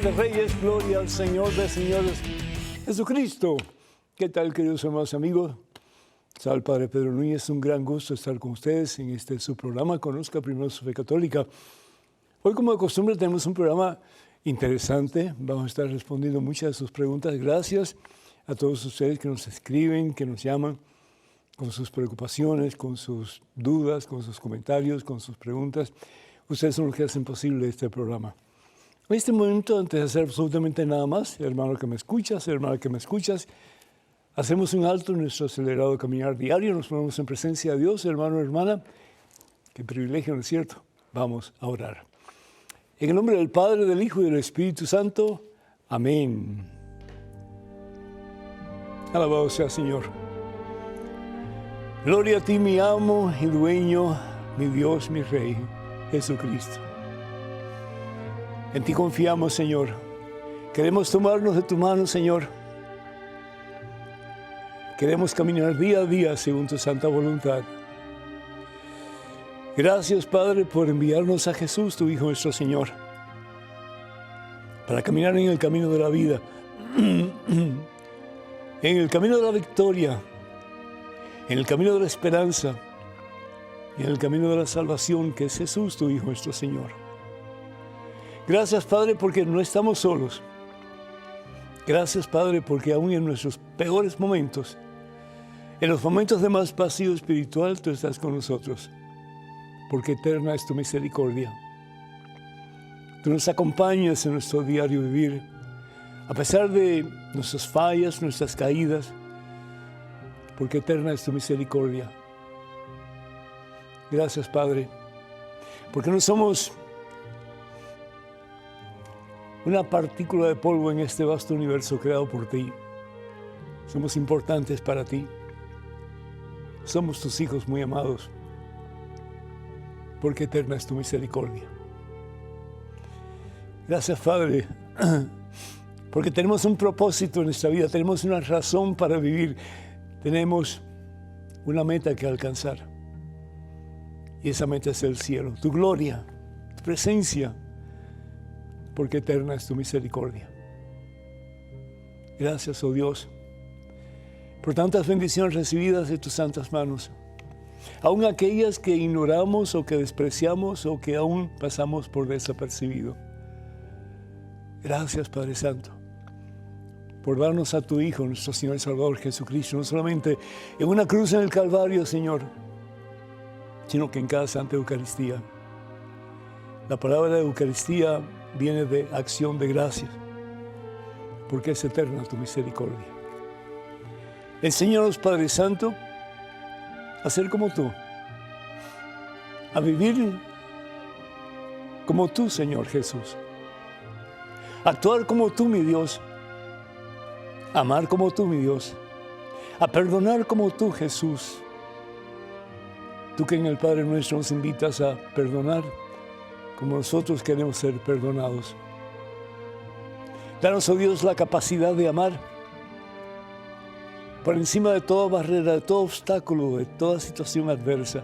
de Reyes, gloria al Señor de señores, Jesucristo. ¿Qué tal, queridos hermanos amigos? Soy el Padre Pedro Núñez, es un gran gusto estar con ustedes en su programa Conozca Primero su Fe Católica. Hoy, como de costumbre, tenemos un programa interesante. Vamos a estar respondiendo muchas de sus preguntas. Gracias a todos ustedes que nos escriben, que nos llaman con sus preocupaciones, con sus dudas, con sus comentarios, con sus preguntas. Ustedes son los que hacen posible este programa. En este momento, antes de hacer absolutamente nada más, hermano que me escuchas, hermana que me escuchas, hacemos un alto en nuestro acelerado caminar diario, nos ponemos en presencia de Dios, hermano, hermana. Qué privilegio, ¿no es cierto? Vamos a orar. En el nombre del Padre, del Hijo y del Espíritu Santo. Amén. Alabado sea el Señor. Gloria a ti, mi amo y dueño, mi Dios, mi Rey, Jesucristo. En ti confiamos, Señor. Queremos tomarnos de tu mano, Señor. Queremos caminar día a día según tu santa voluntad. Gracias, Padre, por enviarnos a Jesús, tu Hijo, nuestro Señor, para caminar en el camino de la vida, en el camino de la victoria, en el camino de la esperanza, en el camino de la salvación, que es Jesús, tu Hijo, nuestro Señor. Gracias, Padre, porque no estamos solos. Gracias, Padre, porque aún en nuestros peores momentos, en los momentos de más vacío espiritual, tú estás con nosotros, porque eterna es tu misericordia. Tú nos acompañas en nuestro diario vivir, a pesar de nuestras fallas, nuestras caídas, porque eterna es tu misericordia. Gracias, Padre, porque no somos una partícula de polvo en este vasto universo creado por ti. Somos importantes para ti. Somos tus hijos muy amados, porque eterna es tu misericordia. Gracias, Padre, porque tenemos un propósito en nuestra vida, tenemos una razón para vivir, tenemos una meta que alcanzar. Y esa meta es el cielo, tu gloria, tu presencia, porque eterna es tu misericordia. Gracias, oh Dios, por tantas bendiciones recibidas de tus santas manos, aun aquellas que ignoramos o que despreciamos o que aún pasamos por desapercibido. Gracias, Padre Santo, por darnos a tu Hijo, nuestro Señor y Salvador Jesucristo, no solamente en una cruz en el Calvario, Señor, sino que en cada Santa Eucaristía. La palabra de Eucaristía viene de acción de gracias, porque es eterna tu misericordia. Enséñanos, Padre Santo, a ser como tú, a vivir como tú, Señor Jesús, a actuar como tú, mi Dios, a amar como tú, mi Dios, a perdonar como tú, Jesús. Tú que en el Padre Nuestro nos invitas a perdonar como nosotros queremos ser perdonados. Danos, oh Dios, la capacidad de amar por encima de toda barrera, de todo obstáculo, de toda situación adversa.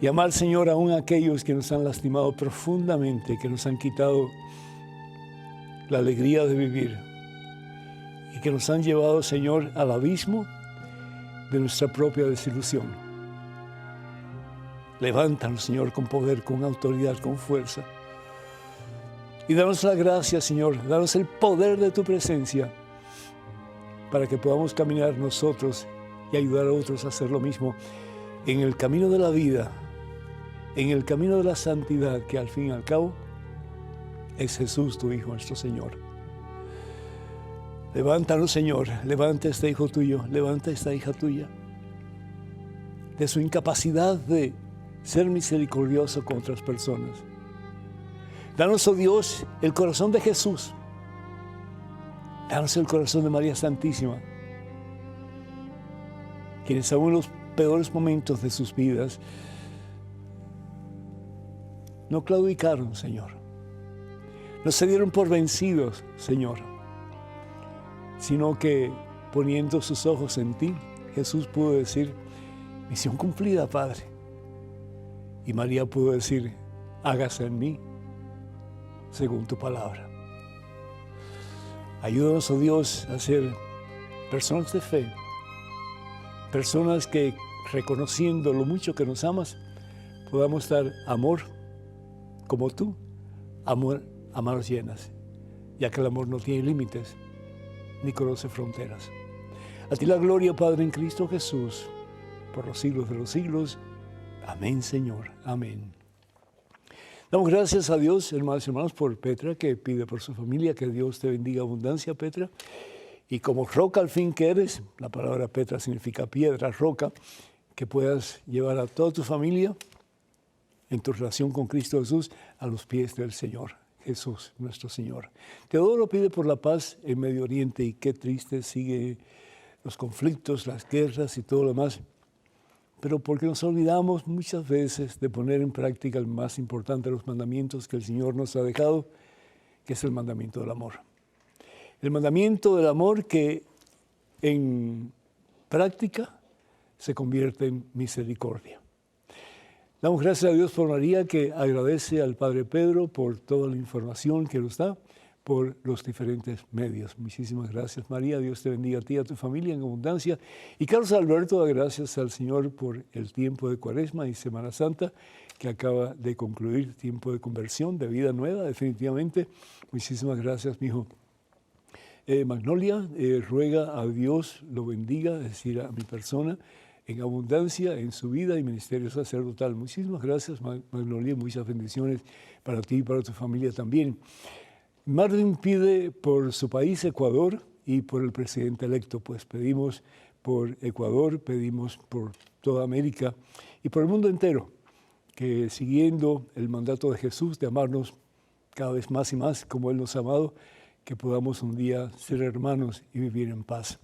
Y amar, Señor, aún a aquellos que nos han lastimado profundamente, que nos han quitado la alegría de vivir y que nos han llevado, Señor, al abismo de nuestra propia desilusión. Levántanos, Señor, con poder, con autoridad, con fuerza. Y danos la gracia, Señor, danos el poder de tu presencia para que podamos caminar nosotros y ayudar a otros a hacer lo mismo en el camino de la vida, en el camino de la santidad, que al fin y al cabo es Jesús, tu Hijo, nuestro Señor. Levántanos, Señor, levanta a este hijo tuyo, levanta a esta hija tuya de su incapacidad de ser misericordioso con otras personas. Danos, oh Dios, el corazón de Jesús. Danos el corazón de María Santísima, quienes aún en los peores momentos de sus vidas no claudicaron, Señor. No se dieron por vencidos, Señor, sino que poniendo sus ojos en ti, Jesús pudo decir: misión cumplida, Padre. Y María pudo decir: hágase en mí según tu palabra. Ayúdanos, oh Dios, a ser personas de fe, personas que, reconociendo lo mucho que nos amas, podamos dar amor como tú, amor a manos llenas, ya que el amor no tiene límites ni conoce fronteras. A ti la gloria, Padre, en Cristo Jesús, por los siglos de los siglos. Amén, Señor. Amén. Damos gracias a Dios, hermanos y hermanos, por Petra, que pide por su familia. Que Dios te bendiga abundancia, Petra. Y como roca al fin que eres, la palabra Petra significa piedra, roca, que puedas llevar a toda tu familia en tu relación con Cristo Jesús a los pies del Señor, Jesús, nuestro Señor. Teodoro pide por la paz en Medio Oriente, y qué triste sigue los conflictos, las guerras y todo lo demás. Pero porque nos olvidamos muchas veces de poner en práctica el más importante de los mandamientos que el Señor nos ha dejado, que es el mandamiento del amor. El mandamiento del amor que en práctica se convierte en misericordia. Damos gracias a Dios por María, que agradece al Padre Pedro por toda la información que nos da por los diferentes medios. Muchísimas gracias, María. Dios te bendiga a ti y a tu familia en abundancia. Y Carlos Alberto da gracias al Señor por el tiempo de Cuaresma y Semana Santa que acaba de concluir, tiempo de conversión, de vida nueva, definitivamente. Muchísimas gracias, mi hijo. Magnolia ruega a Dios lo bendiga, es decir, a mi persona, en abundancia en su vida y ministerio sacerdotal. Muchísimas gracias, Magnolia, muchas bendiciones para ti y para tu familia también. Marvin pide por su país, Ecuador, y por el presidente electo. Pues pedimos por Ecuador, pedimos por toda América y por el mundo entero, que siguiendo el mandato de Jesús de amarnos cada vez más y más como Él nos ha amado, que podamos un día ser hermanos y vivir en paz.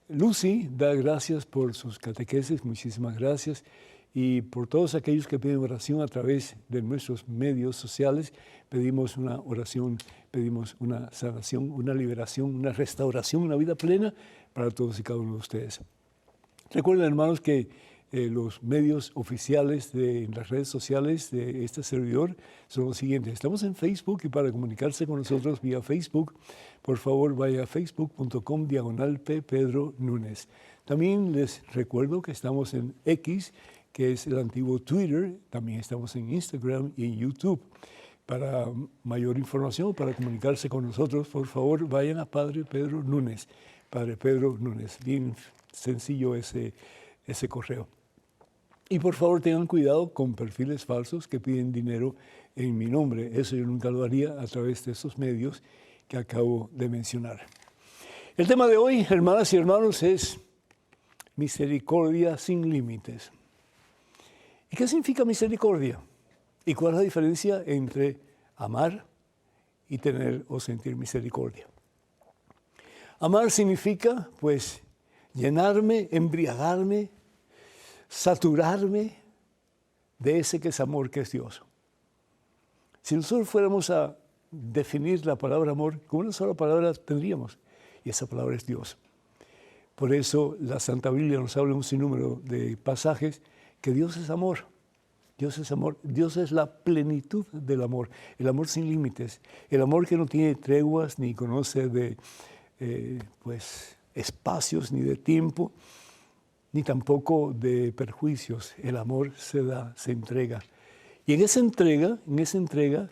Lucy da gracias por sus catequesis, muchísimas gracias, y por todos aquellos que piden oración a través de nuestros medios sociales. Pedimos una oración, pedimos una sanación, una liberación, una restauración, una vida plena para todos y cada uno de ustedes. Recuerden, hermanos, que los medios oficiales de las redes sociales de este servidor son los siguientes. Estamos en Facebook, y para comunicarse con nosotros vía Facebook, por favor vaya a facebook.com/P. Pedro Núñez. También les recuerdo que estamos en X, que es el antiguo Twitter. También estamos en Instagram y en YouTube. Para mayor información, para comunicarse con nosotros, por favor vayan a Padre Pedro Núñez. Padre Pedro Núñez, bien sencillo ese correo. Y por favor tengan cuidado con perfiles falsos que piden dinero en mi nombre. Eso yo nunca lo haría a través de esos medios que acabo de mencionar. El tema de hoy, hermanas y hermanos, es misericordia sin límites. ¿Y qué significa misericordia? ¿Y cuál es la diferencia entre amar y tener o sentir misericordia? Amar significa, pues, llenarme, embriagarme, saturarme de ese que es amor, que es Dios. Si nosotros fuéramos a definir la palabra amor, con una sola palabra tendríamos, y esa palabra es Dios. Por eso la Santa Biblia nos habla en un sinnúmero de pasajes que Dios es amor. Dios es amor, Dios es la plenitud del amor, el amor sin límites, el amor que no tiene treguas ni conoce de espacios ni de tiempo, ni tampoco de perjuicios. El amor se da, se entrega. Y en esa entrega,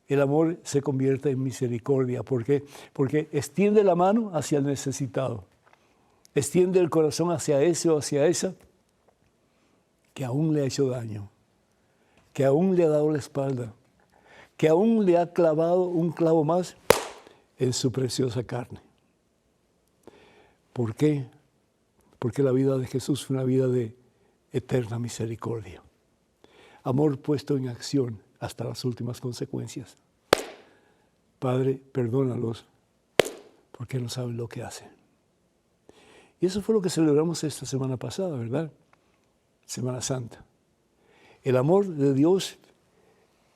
el amor se convierte en misericordia. ¿Por qué? Porque extiende la mano hacia el necesitado, extiende el corazón hacia ese o hacia esa que aún le ha hecho daño, que aún le ha dado la espalda, que aún le ha clavado un clavo más en su preciosa carne. ¿Por qué? Porque la vida de Jesús fue una vida de eterna misericordia. Amor puesto en acción hasta las últimas consecuencias. Padre, perdónalos porque no saben lo que hacen. Y eso fue lo que celebramos esta semana pasada, ¿verdad? Semana Santa. El amor de Dios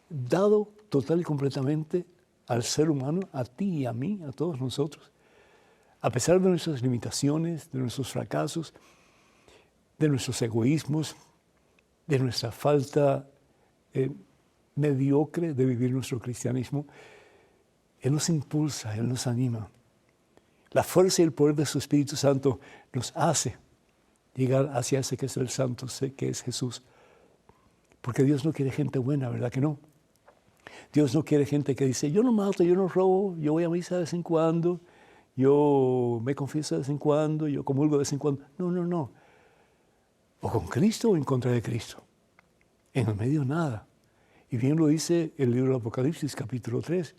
dado total y completamente al ser humano, a ti y a mí, a todos nosotros. A pesar de nuestras limitaciones, de nuestros fracasos, de nuestros egoísmos, de nuestra falta mediocre de vivir nuestro cristianismo, Él nos impulsa, Él nos anima La fuerza y el poder de su Espíritu Santo nos hace llegar hacia ese que es el Santo, que es Jesús. Porque Dios no quiere gente buena, ¿verdad que no? Dios no quiere gente que dice, yo no mato, yo no robo, yo voy a misa de vez en cuando, yo me confieso de vez en cuando, yo comulgo de vez en cuando. No, no, no. O con Cristo o en contra de Cristo. En el medio nada. Y bien lo dice el libro del Apocalipsis, capítulo 3.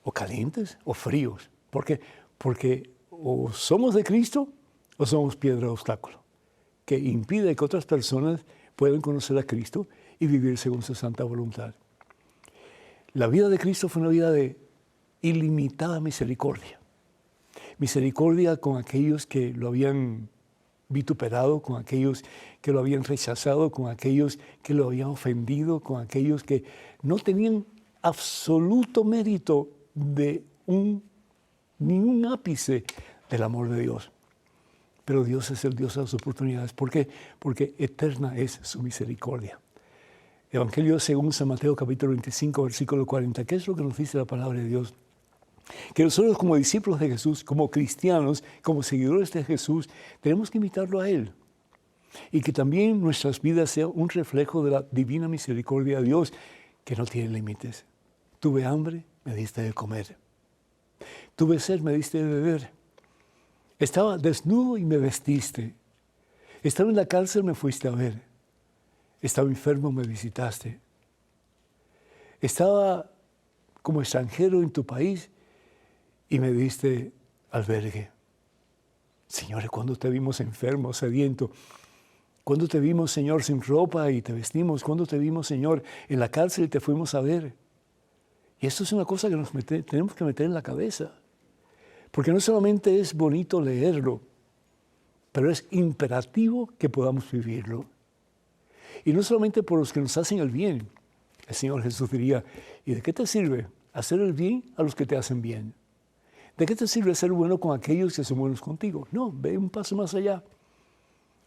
O calientes o fríos. ¿Por qué? Porque o somos de Cristo o somos piedra de obstáculo, que impide que otras personas puedan conocer a Cristo y vivir según su santa voluntad. La vida de Cristo fue una vida de ilimitada misericordia. Misericordia con aquellos que lo habían vituperado, con aquellos que lo habían rechazado, con aquellos que lo habían ofendido, con aquellos que no tenían absoluto mérito de ni un ápice del amor de Dios. Pero Dios es el Dios de las oportunidades. ¿Por qué? Porque eterna es su misericordia. Evangelio según San Mateo, capítulo 25, versículo 40. ¿Qué es lo que nos dice la palabra de Dios? Que nosotros como discípulos de Jesús, como cristianos, como seguidores de Jesús, tenemos que imitarlo a Él. Y que también nuestras vidas sean un reflejo de la divina misericordia de Dios, que no tiene límites. Tuve hambre, me diste de comer. Tuve sed, me diste de beber. Estaba desnudo y me vestiste. Estaba en la cárcel, me fuiste a ver. Estaba enfermo, me visitaste. Estaba como extranjero en tu país y me diste albergue. Señor, ¿cuándo te vimos enfermo, sediento? ¿Cuándo te vimos, Señor, sin ropa y te vestimos? ¿Cuándo te vimos, Señor, en la cárcel y te fuimos a ver? Y esto es una cosa que tenemos que meter en la cabeza. Porque no solamente es bonito leerlo, pero es imperativo que podamos vivirlo. Y no solamente por los que nos hacen el bien. El Señor Jesús diría, ¿y de qué te sirve hacer el bien a los que te hacen bien? ¿De qué te sirve ser bueno con aquellos que son buenos contigo? No, ve un paso más allá.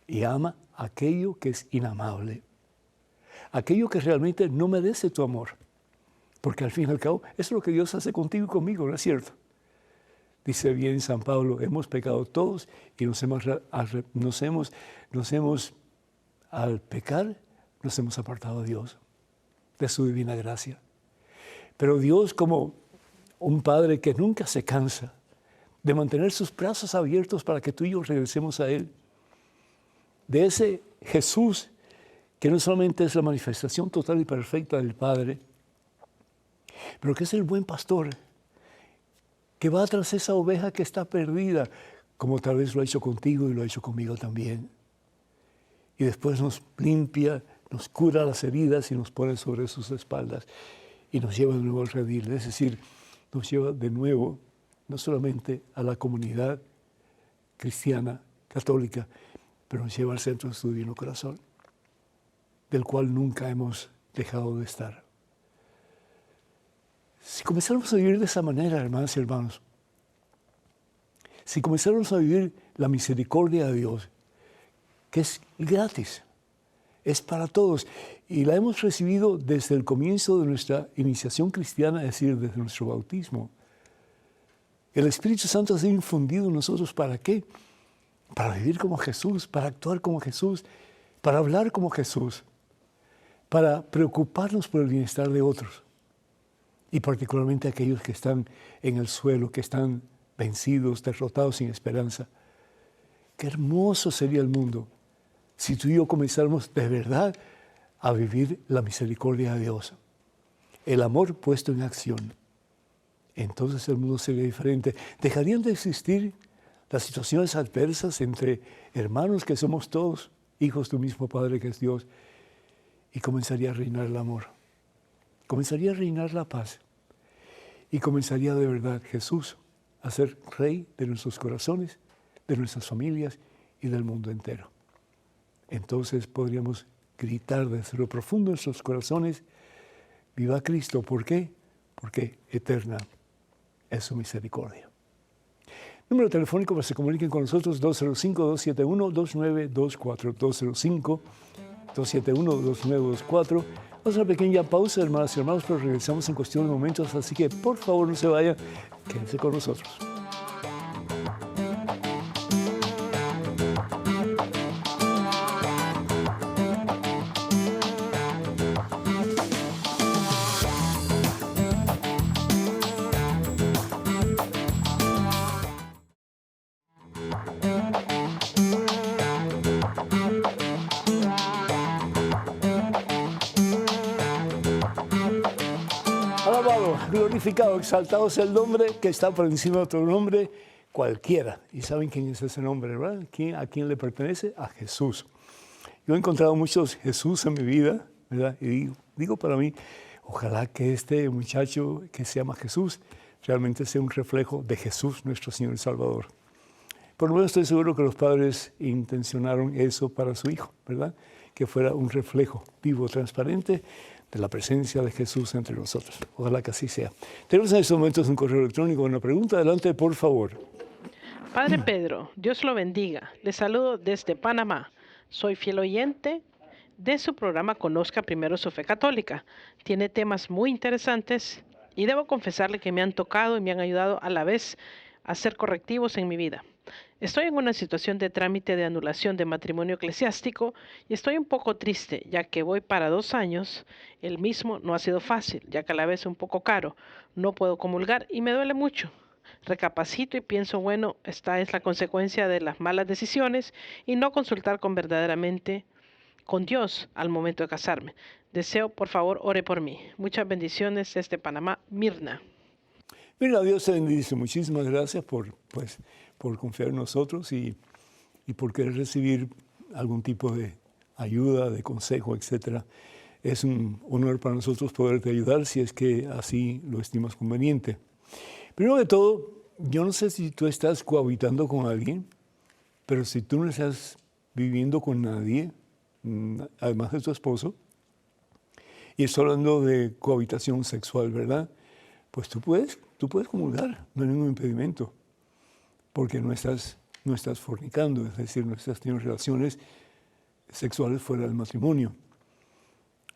Y ama aquello que es inamable. Aquello que realmente no merece tu amor. Porque al fin y al cabo, eso es lo que Dios hace contigo y conmigo, ¿no es cierto? Dice bien San Pablo, hemos pecado todos y al pecar, nos hemos apartado de Dios, de su divina gracia. Pero Dios, como un Padre que nunca se cansa de mantener sus brazos abiertos para que tú y yo regresemos a Él, de ese Jesús que no solamente es la manifestación total y perfecta del Padre, pero que es el buen pastor, que va tras esa oveja que está perdida, como tal vez lo ha hecho contigo y lo ha hecho conmigo también. Y después nos limpia, nos cura las heridas y nos pone sobre sus espaldas y nos lleva de nuevo al redil. Es decir, nos lleva de nuevo no solamente a la comunidad cristiana, católica, pero nos lleva al centro de su divino corazón, del cual nunca hemos dejado de estar. Si comenzáramos a vivir de esa manera, hermanas y hermanos, si comenzáramos a vivir la misericordia de Dios, que es gratis, es para todos, y la hemos recibido desde el comienzo de nuestra iniciación cristiana, es decir, desde nuestro bautismo. El Espíritu Santo ha sido infundido en nosotros, ¿para qué? Para vivir como Jesús, para actuar como Jesús, para hablar como Jesús, para preocuparnos por el bienestar de otros. Y particularmente aquellos que están en el suelo, que están vencidos, derrotados, sin esperanza. Qué hermoso sería el mundo si tú y yo comenzáramos de verdad a vivir la misericordia de Dios. El amor puesto en acción. Entonces el mundo sería diferente. Dejarían de existir las situaciones adversas entre hermanos que somos todos hijos de un mismo Padre que es Dios. Y comenzaría a reinar el amor. Comenzaría a reinar la paz y comenzaría de verdad Jesús a ser Rey de nuestros corazones, de nuestras familias y del mundo entero. Entonces podríamos gritar desde lo profundo de nuestros corazones, viva Cristo. ¿Por qué? Porque eterna es su misericordia. Número telefónico para que se comuniquen con nosotros, 205-271-2924, 205-271-2924. Vamos a una pequeña pausa, hermanas y hermanos, pero regresamos en cuestión de momentos, así que por favor no se vayan, quédense con nosotros. glorificado, exaltado es el nombre que está por encima de otro nombre, cualquiera. ¿Y saben quién es ese nombre, verdad? ¿A quién le pertenece? A Jesús. Yo he encontrado muchos Jesús en mi vida, ¿verdad? Y digo para mí, ojalá que este muchacho que se llama Jesús realmente sea un reflejo de Jesús, nuestro Señor y Salvador. Por lo menos estoy seguro que los padres intencionaron eso para su hijo, ¿verdad? Que fuera un reflejo vivo, transparente de la presencia de Jesús entre nosotros. Ojalá que así sea. Tenemos en estos momentos un correo electrónico, una pregunta. Adelante, por favor. Padre Pedro, Dios lo bendiga. Le saludo desde Panamá. Soy fiel oyente de su programa Conozca Primero su Fe Católica. Tiene temas muy interesantes y debo confesarle que me han tocado y me han ayudado a la vez a hacer correctivos en mi vida. Estoy en una situación de trámite de anulación de matrimonio eclesiástico y estoy un poco triste, ya que voy para 2 años. El mismo no ha sido fácil, ya que a la vez es un poco caro. No puedo comulgar y me duele mucho. Recapacito y pienso, bueno, esta es la consecuencia de las malas decisiones y no consultar verdaderamente con Dios al momento de casarme. Deseo, por favor, ore por mí. Muchas bendiciones desde Panamá, Mirna. Mira, Dios te bendice. Muchísimas gracias por confiar en nosotros y por querer recibir algún tipo de ayuda, de consejo, etc. Es un honor para nosotros poderte ayudar si es que así lo estimas conveniente. Primero de todo, yo no sé si tú estás cohabitando con alguien, pero si tú no estás viviendo con nadie, además de tu esposo, y estoy hablando de cohabitación sexual, ¿verdad? Pues tú puedes comulgar, no hay ningún impedimento, porque no estás fornicando, es decir, no estás teniendo relaciones sexuales fuera del matrimonio.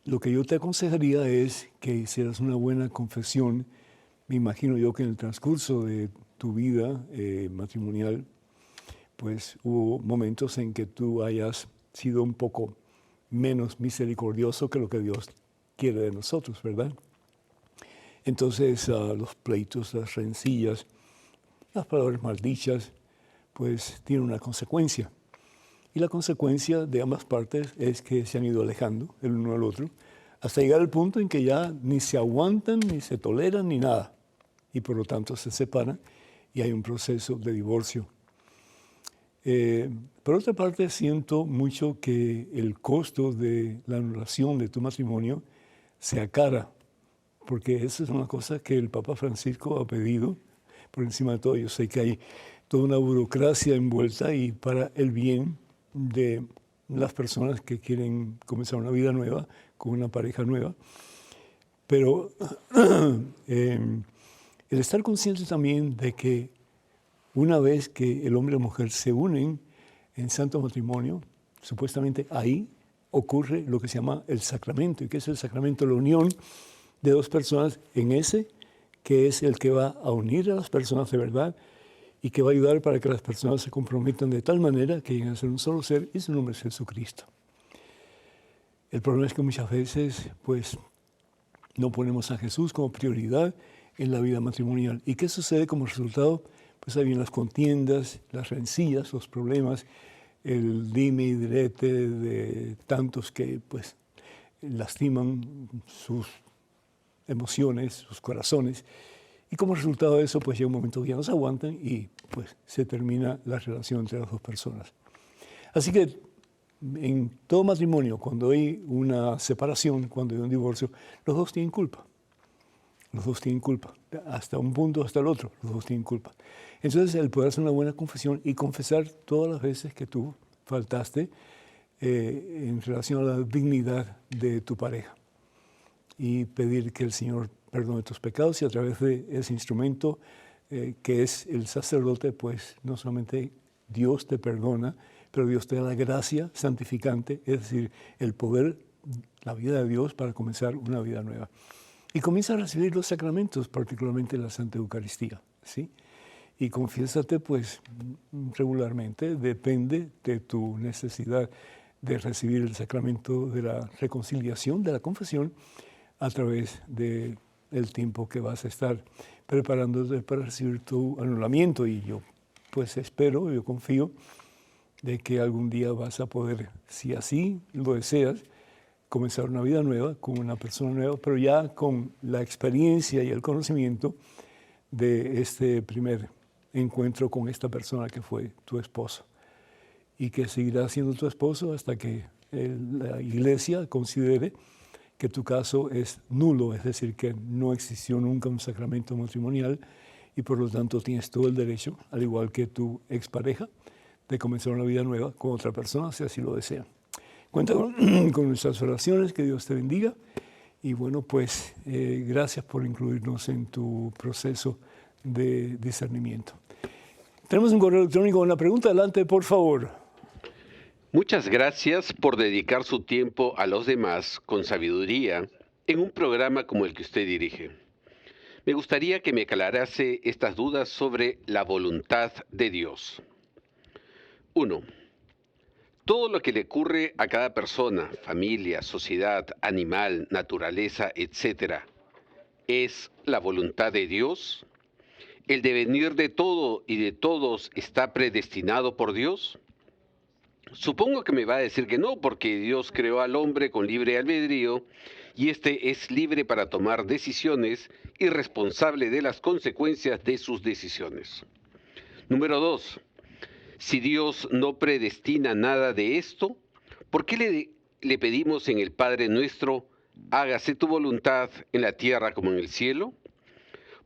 Lo que yo te aconsejaría es que hicieras una buena confesión. Me imagino yo que en el transcurso de tu vida matrimonial, pues hubo momentos en que tú hayas sido un poco menos misericordioso que lo que Dios quiere de nosotros, ¿verdad? Entonces, los pleitos, las rencillas, las palabras maldichas, pues tienen una consecuencia. Y la consecuencia de ambas partes es que se han ido alejando el uno al otro, hasta llegar al punto en que ya ni se aguantan, ni se toleran, ni nada. Y por lo tanto se separan y hay un proceso de divorcio. Por otra parte, siento mucho que el costo de la anulación de tu matrimonio sea cara, porque esa es una cosa que el Papa Francisco ha pedido por encima de todo. Yo sé que hay toda una burocracia envuelta y para el bien de las personas que quieren comenzar una vida nueva con una pareja nueva. Pero el estar consciente también de que una vez que el hombre y la mujer se unen en santo matrimonio, supuestamente ahí ocurre lo que se llama el sacramento. ¿Y qué es el sacramento? La unión de dos personas en ese que es el que va a unir a las personas de verdad y que va a ayudar para que las personas se comprometan de tal manera que lleguen a ser un solo ser, y su nombre es Jesucristo. El problema es que muchas veces pues no ponemos a Jesús como prioridad en la vida matrimonial. ¿Y qué sucede como resultado? Pues ahí vienen las contiendas, las rencillas, los problemas, el dime y direte de tantos que pues lastiman sus emociones, sus corazones, y como resultado de eso pues llega un momento que ya no se aguantan y pues se termina la relación entre las dos personas. Así que en todo matrimonio, cuando hay una separación, cuando hay un divorcio, los dos tienen culpa. Los dos tienen culpa, hasta un punto, hasta el otro, los dos tienen culpa. Entonces, el poder hacer una buena confesión y confesar todas las veces que tú faltaste en relación a la dignidad de tu pareja y pedir que el Señor perdone tus pecados y a través de ese instrumento que es el sacerdote, pues no solamente Dios te perdona, pero Dios te da la gracia santificante, es decir, el poder, la vida de Dios para comenzar una vida nueva. Y comienza a recibir los sacramentos, particularmente la Santa Eucaristía, ¿sí? Y confiésate, pues, regularmente, depende de tu necesidad de recibir el sacramento de la reconciliación, de la confesión, a través del tiempo que vas a estar preparándote para recibir tu anulamiento. Y yo, pues, espero, yo confío de que algún día vas a poder, si así lo deseas, comenzar una vida nueva con una persona nueva, pero ya con la experiencia y el conocimiento de este primer encuentro con esta persona que fue tu esposo y que seguirá siendo tu esposo hasta que la iglesia considere que tu caso es nulo, es decir, que no existió nunca un sacramento matrimonial y por lo tanto tienes todo el derecho, al igual que tu expareja, de comenzar una vida nueva con otra persona, si así lo desea. Cuenta con nuestras oraciones, que Dios te bendiga. Y bueno, pues gracias por incluirnos en tu proceso de discernimiento. Tenemos un correo electrónico con la pregunta. Adelante, por favor. Muchas gracias por dedicar su tiempo a los demás con sabiduría en un programa como el que usted dirige. Me gustaría que me aclarase estas dudas sobre la voluntad de Dios. 1. Todo lo que le ocurre a cada persona, familia, sociedad, animal, naturaleza, etc., ¿es la voluntad de Dios? ¿El devenir de todo y de todos está predestinado por Dios? Supongo que me va a decir que no, porque Dios creó al hombre con libre albedrío y éste es libre para tomar decisiones y responsable de las consecuencias de sus decisiones. Número 2. Si Dios no predestina nada de esto, ¿por qué le pedimos en el Padre nuestro, hágase tu voluntad en la tierra como en el cielo?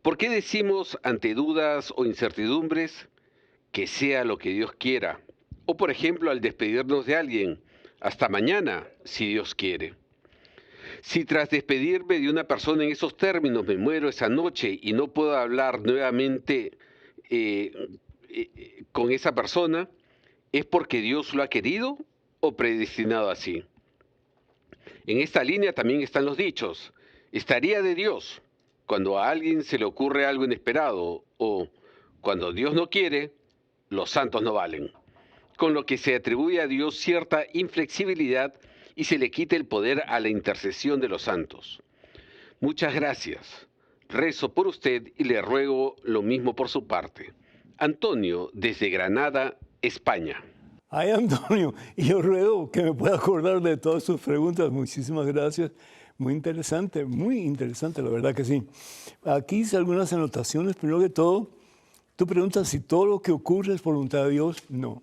¿Por qué decimos ante dudas o incertidumbres que sea lo que Dios quiera? O por ejemplo al despedirnos de alguien, hasta mañana, si Dios quiere. Si tras despedirme de una persona en esos términos me muero esa noche y no puedo hablar nuevamente con esa persona, ¿es porque Dios lo ha querido o predestinado así? En esta línea también están los dichos. Estaría de Dios cuando a alguien se le ocurre algo inesperado o cuando Dios no quiere, los santos no valen. Con lo que se atribuye a Dios cierta inflexibilidad y se le quita el poder a la intercesión de los santos. Muchas gracias. Rezo por usted y le ruego lo mismo por su parte. Antonio, desde Granada, España. Ay, Antonio, y yo ruego que me pueda acordar de todas sus preguntas. Muchísimas gracias. Muy interesante, la verdad que sí. Aquí hice algunas anotaciones. Primero que todo, tú preguntas si todo lo que ocurre es voluntad de Dios. No.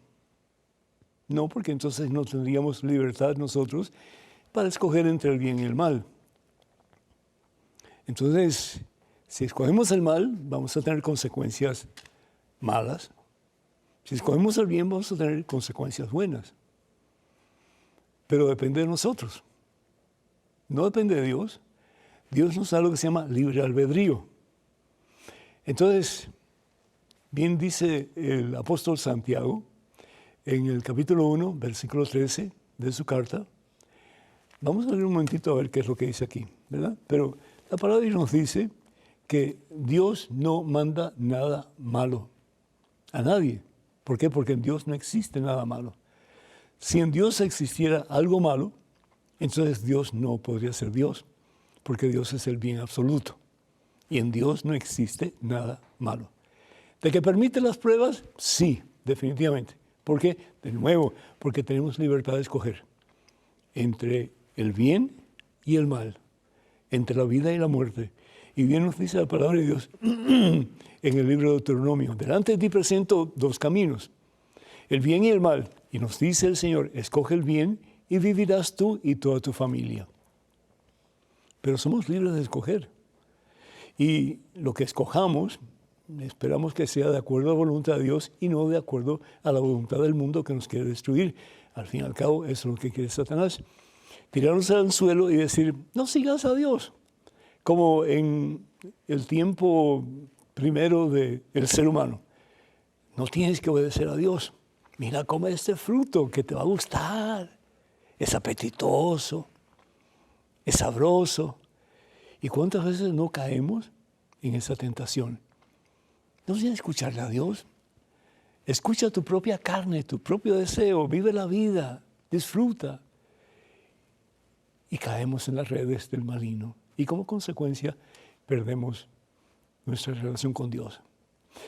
No, porque entonces no tendríamos libertad nosotros para escoger entre el bien y el mal. Entonces, si escogemos el mal, vamos a tener consecuencias malas. Si escogemos el bien, vamos a tener consecuencias buenas. Pero depende de nosotros. No depende de Dios. Dios nos da lo que se llama libre albedrío. Entonces, bien dice el apóstol Santiago, en el capítulo 1, versículo 13 de su carta. Vamos a leer un momentito a ver qué es lo que dice aquí, ¿verdad? Pero la palabra nos dice que Dios no manda nada malo a nadie. ¿Por qué? Porque en Dios no existe nada malo. Si en Dios existiera algo malo, entonces Dios no podría ser Dios, porque Dios es el bien absoluto. Y en Dios no existe nada malo. ¿De que permite las pruebas? Sí, definitivamente. ¿Por qué? De nuevo, porque tenemos libertad de escoger entre el bien y el mal, entre la vida y la muerte. Y bien nos dice la palabra de Dios en el libro de Deuteronomio: delante de ti presento dos caminos, el bien y el mal. Y nos dice el Señor: escoge el bien y vivirás tú y toda tu familia. Pero somos libres de escoger. Y lo que escojamos, esperamos que sea de acuerdo a la voluntad de Dios y no de acuerdo a la voluntad del mundo que nos quiere destruir. Al fin y al cabo, eso es lo que quiere Satanás. Tirarnos al suelo y decir: no sigas a Dios. Como en el tiempo primero del ser humano. No tienes que obedecer a Dios. Mira, come este fruto que te va a gustar. Es apetitoso, es sabroso. ¿Y cuántas veces no caemos en esa tentación? No tienes que escucharle a Dios. Escucha tu propia carne, tu propio deseo, vive la vida, disfruta. Y caemos en las redes del maligno. Y como consecuencia, perdemos nuestra relación con Dios.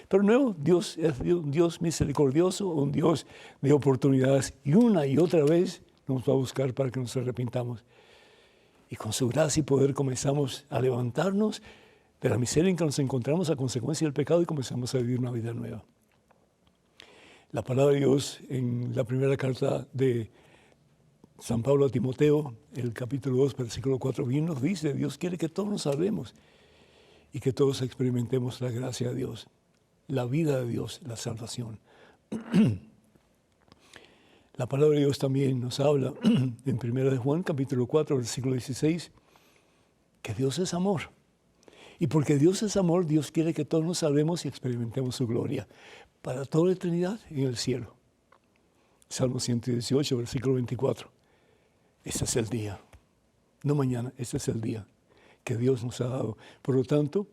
Pero no, Dios es un Dios misericordioso, un Dios de oportunidades. Y una y otra vez nos va a buscar para que nos arrepintamos. Y con su gracia y poder comenzamos a levantarnos de la miseria en que nos encontramos a consecuencia del pecado y comenzamos a vivir una vida nueva. La palabra de Dios en la primera carta de San Pablo a Timoteo, el capítulo 2, versículo 4, bien nos dice, Dios quiere que todos nos salvemos y que todos experimentemos la gracia de Dios, la vida de Dios, la salvación. La palabra de Dios también nos habla en 1 de Juan, capítulo 4, versículo 16, que Dios es amor. Y porque Dios es amor, Dios quiere que todos nos salvemos y experimentemos su gloria para toda la eternidad en el cielo. Salmo 118, versículo 24. Este es el día, no mañana, este es el día que Dios nos ha dado. Por lo tanto,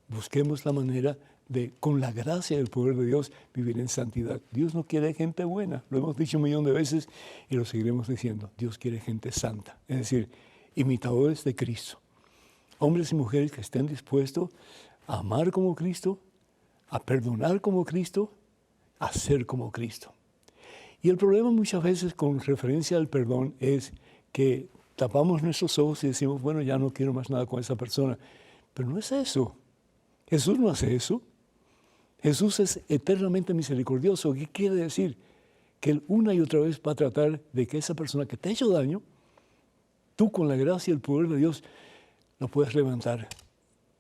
busquemos la manera de, con la gracia y el poder de Dios, vivir en santidad. Dios no quiere gente buena, lo hemos dicho un millón de veces y lo seguiremos diciendo. Dios quiere gente santa, es decir, imitadores de Cristo. Hombres y mujeres que estén dispuestos a amar como Cristo, a perdonar como Cristo, a ser como Cristo. Y el problema muchas veces con referencia al perdón es que tapamos nuestros ojos y decimos, bueno, ya no quiero más nada con esa persona. Pero no es eso. Jesús no hace eso. Jesús es eternamente misericordioso. ¿Qué quiere decir? Que Él una y otra vez va a tratar de que esa persona que te ha hecho daño, tú con la gracia y el poder de Dios, lo puedes levantar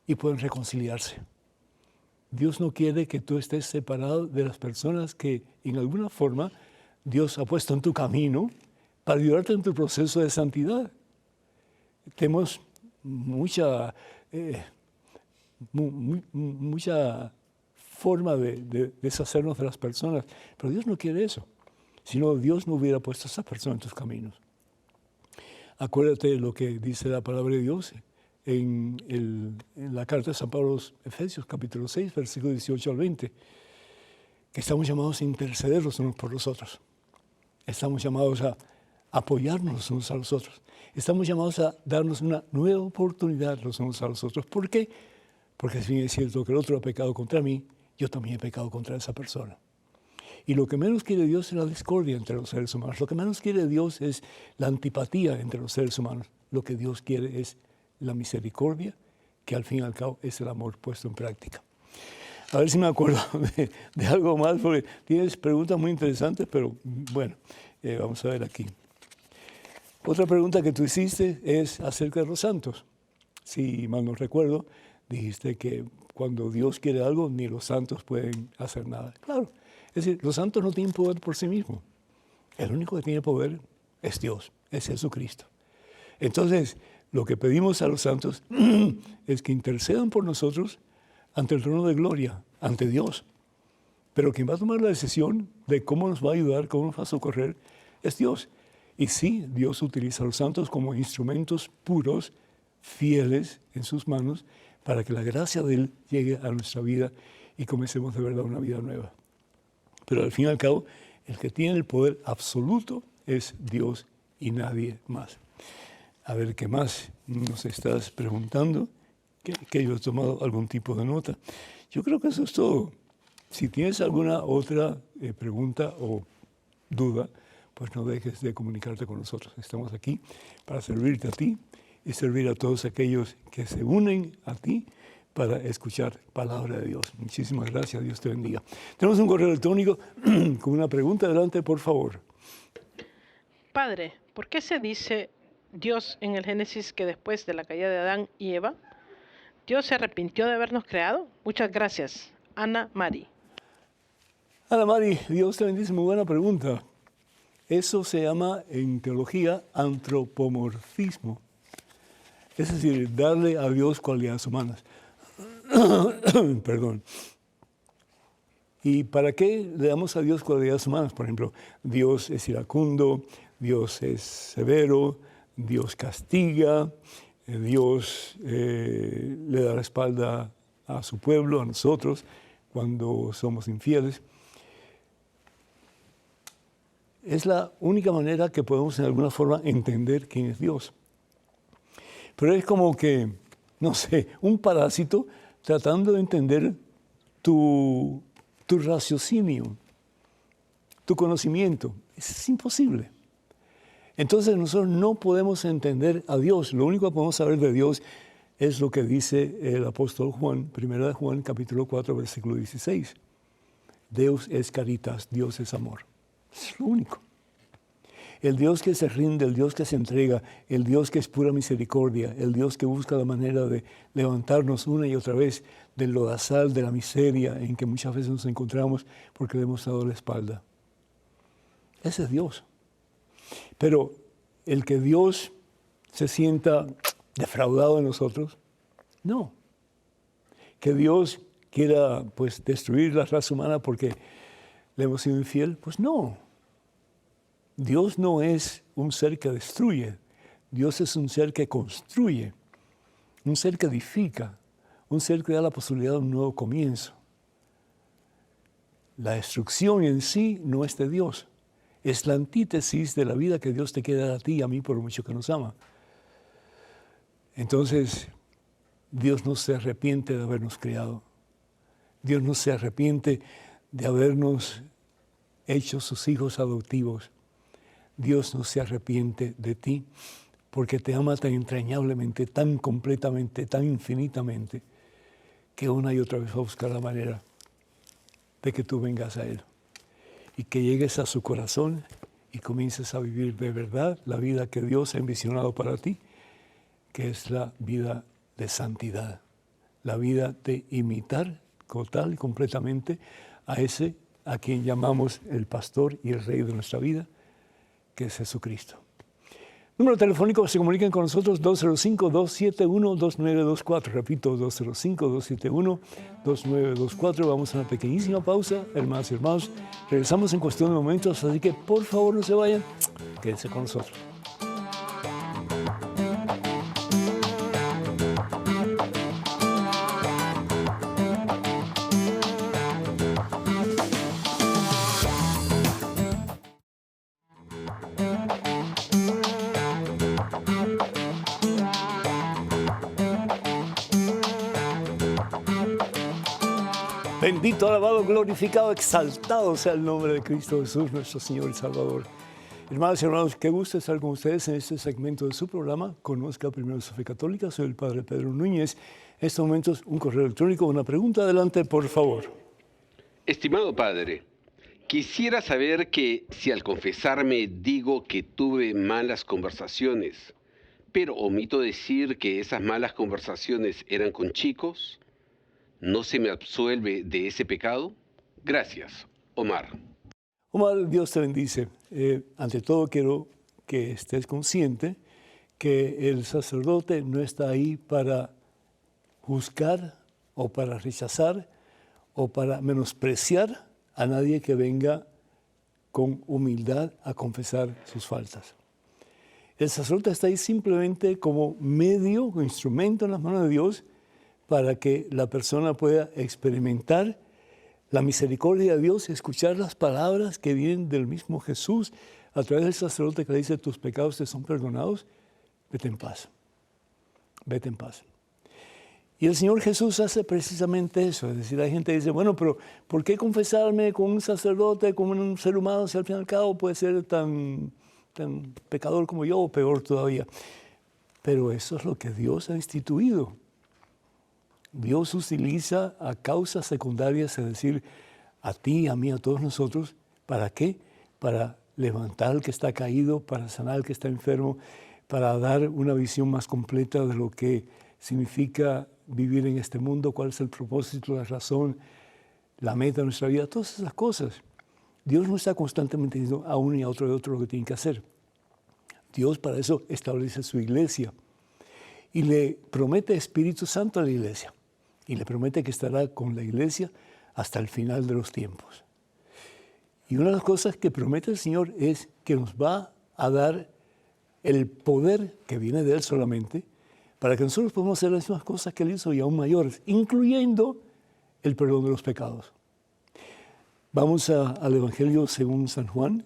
y pueden reconciliarse. Dios no quiere que tú estés separado de las personas que en alguna forma Dios ha puesto en tu camino para ayudarte en tu proceso de santidad. Tenemos mucha forma de deshacernos de las personas, pero Dios no quiere eso. Si no, Dios no hubiera puesto a esas personas en tus caminos. Acuérdate de lo que dice la palabra de Dios en la carta de San Pablo a los Efesios, capítulo 6, versículos 18 al 20, que estamos llamados a interceder los unos por los otros. Estamos llamados a apoyarnos los unos a los otros. Estamos llamados a darnos una nueva oportunidad los unos a los otros. ¿Por qué? Porque si bien es cierto que el otro ha pecado contra mí, yo también he pecado contra esa persona. Y lo que menos quiere Dios es la discordia entre los seres humanos. Lo que menos quiere Dios es la antipatía entre los seres humanos. Lo que Dios quiere es la misericordia, que al fin y al cabo es el amor puesto en práctica. A ver si me acuerdo de algo más, porque tienes preguntas muy interesantes, pero bueno, vamos a ver aquí. Otra pregunta que tú hiciste es acerca de los santos. Si mal no recuerdo, dijiste que cuando Dios quiere algo, ni los santos pueden hacer nada. Claro, es decir, los santos no tienen poder por sí mismos. El único que tiene poder es Dios, es Jesucristo. Entonces, lo que pedimos a los santos es que intercedan por nosotros ante el trono de gloria, ante Dios. Pero quien va a tomar la decisión de cómo nos va a ayudar, cómo nos va a socorrer, es Dios. Y sí, Dios utiliza a los santos como instrumentos puros, fieles en sus manos, para que la gracia de Él llegue a nuestra vida y comencemos de verdad una vida nueva. Pero al fin y al cabo, el que tiene el poder absoluto es Dios y nadie más. A ver, ¿qué más nos estás preguntando? Que yo he tomado algún tipo de nota. Yo creo que eso es todo. Si tienes alguna otra pregunta o duda, pues no dejes de comunicarte con nosotros. Estamos aquí para servirte a ti y servir a todos aquellos que se unen a ti para escuchar palabra de Dios. Muchísimas gracias, Dios te bendiga. Tenemos un correo electrónico con una pregunta. Adelante, por favor. Padre, ¿por qué se dice Dios en el Génesis que después de la caída de Adán y Eva, Dios se arrepintió de habernos creado? Muchas gracias. Ana Mari. Ana Mari, Dios te bendice. Muy buena pregunta. Eso se llama en teología antropomorfismo. Es decir, darle a Dios cualidades humanas. Perdón. ¿Y para qué le damos a Dios cualidades humanas? Por ejemplo, Dios es iracundo, Dios es severo, Dios castiga, Dios le da la espalda a su pueblo, a nosotros, cuando somos infieles. Es la única manera que podemos en alguna forma entender quién es Dios. Pero es como que, no sé, un parásito tratando de entender tu raciocinio, tu conocimiento. Es imposible. Entonces nosotros no podemos entender a Dios. Lo único que podemos saber de Dios es lo que dice el apóstol Juan, 1 Juan, capítulo 4, versículo 16. Deus es caritas, Dios es amor. Es lo único. El Dios que se rinde, el Dios que se entrega, el Dios que es pura misericordia, el Dios que busca la manera de levantarnos una y otra vez del lodazal, de la miseria en que muchas veces nos encontramos porque le hemos dado la espalda. Ese es Dios. Pero el que Dios se sienta defraudado de nosotros, no. Que Dios quiera pues destruir la raza humana porque le hemos sido infiel, pues no. Dios no es un ser que destruye, Dios es un ser que construye, un ser que edifica, un ser que da la posibilidad de un nuevo comienzo. La destrucción en sí no es de Dios, es la antítesis de la vida que Dios te quiere dar a ti y a mí por mucho que nos ama. Entonces, Dios no se arrepiente de habernos creado, Dios no se arrepiente de habernos hecho sus hijos adoptivos. Dios no se arrepiente de ti porque te ama tan entrañablemente, tan completamente, tan infinitamente, que una y otra vez va a buscar la manera de que tú vengas a Él y que llegues a su corazón y comiences a vivir de verdad la vida que Dios ha envisionado para ti, que es la vida de santidad, la vida de imitar total y completamente a ese a quien llamamos el pastor y el rey de nuestra vida, que es Jesucristo. Número telefónico, se comunican con nosotros 205-271-2924. Repito, 205-271-2924. Vamos a una pequeñísima pausa, hermanos y hermanos. Regresamos en cuestión de momentos, así que por favor no se vayan, quédense con nosotros. Bendito, alabado, glorificado, exaltado sea el nombre de Cristo Jesús, nuestro Señor y Salvador. Hermanos y hermanos, qué gusto estar con ustedes en este segmento de su programa. Conozca primero su fe católica. Soy el Padre Pedro Núñez. En estos momentos, un correo electrónico, una pregunta. Adelante, por favor. Estimado Padre, quisiera saber que si al confesarme digo que tuve malas conversaciones, pero omito decir que esas malas conversaciones eran con chicos, ¿no se me absuelve de ese pecado? Gracias, Omar. Omar, Dios te bendice. Ante todo quiero que estés consciente que el sacerdote no está ahí para juzgar o para rechazar o para menospreciar a nadie que venga con humildad a confesar sus faltas. El sacerdote está ahí simplemente como medio o instrumento en las manos de Dios para que la persona pueda experimentar la misericordia de Dios y escuchar las palabras que vienen del mismo Jesús a través del sacerdote que le dice: tus pecados te son perdonados, vete en paz, vete en paz. Y el Señor Jesús hace precisamente eso. Es decir, hay gente que dice, bueno, pero ¿por qué confesarme con un sacerdote, con un ser humano, si al fin y al cabo puede ser tan pecador como yo o peor todavía? Pero eso es lo que Dios ha instituido. Dios utiliza a causas secundarias, es decir, a ti, a mí, a todos nosotros. ¿Para qué? Para levantar al que está caído, para sanar al que está enfermo, para dar una visión más completa de lo que significa vivir en este mundo, cuál es el propósito, la razón, la meta de nuestra vida, todas esas cosas. Dios no está constantemente diciendo a uno y a otro lo que tienen que hacer. Dios para eso establece su iglesia y le promete Espíritu Santo a la iglesia y le promete que estará con la iglesia hasta el final de los tiempos. Y una de las cosas que promete el Señor es que nos va a dar el poder que viene de Él solamente para que nosotros podamos hacer las mismas cosas que Él hizo y aún mayores, incluyendo el perdón de los pecados. Vamos al Evangelio según San Juan,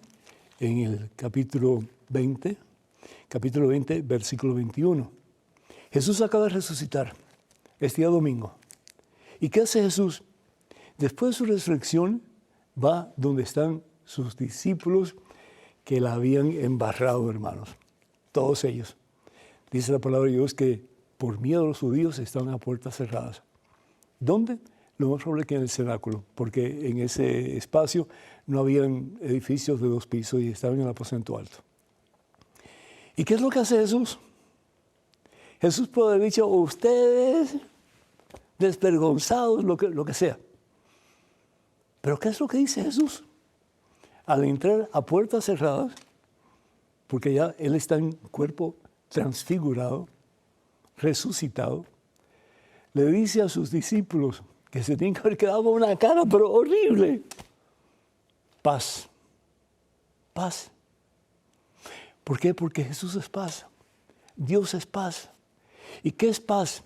en el capítulo 20, versículo 21. Jesús acaba de resucitar, este día domingo. ¿Y qué hace Jesús? Después de su resurrección, va donde están sus discípulos que la habían embarrado, hermanos. Todos ellos. Dice la palabra de Dios que por miedo a los judíos estaban a puertas cerradas. ¿Dónde? Lo más probable que en el cenáculo, porque en ese espacio no habían edificios de 2 pisos y estaban en el aposento alto. ¿Y qué es lo que hace Jesús? Jesús puede haber dicho, ustedes desvergonzados, lo que sea. Pero ¿qué es lo que dice Jesús? Al entrar a puertas cerradas, porque ya Él está en cuerpo transfigurado, resucitado, le dice a sus discípulos que se tienen que haber quedado con una cara, pero horrible. Paz. Paz. ¿Por qué? Porque Jesús es paz. Dios es paz. ¿Y qué es paz?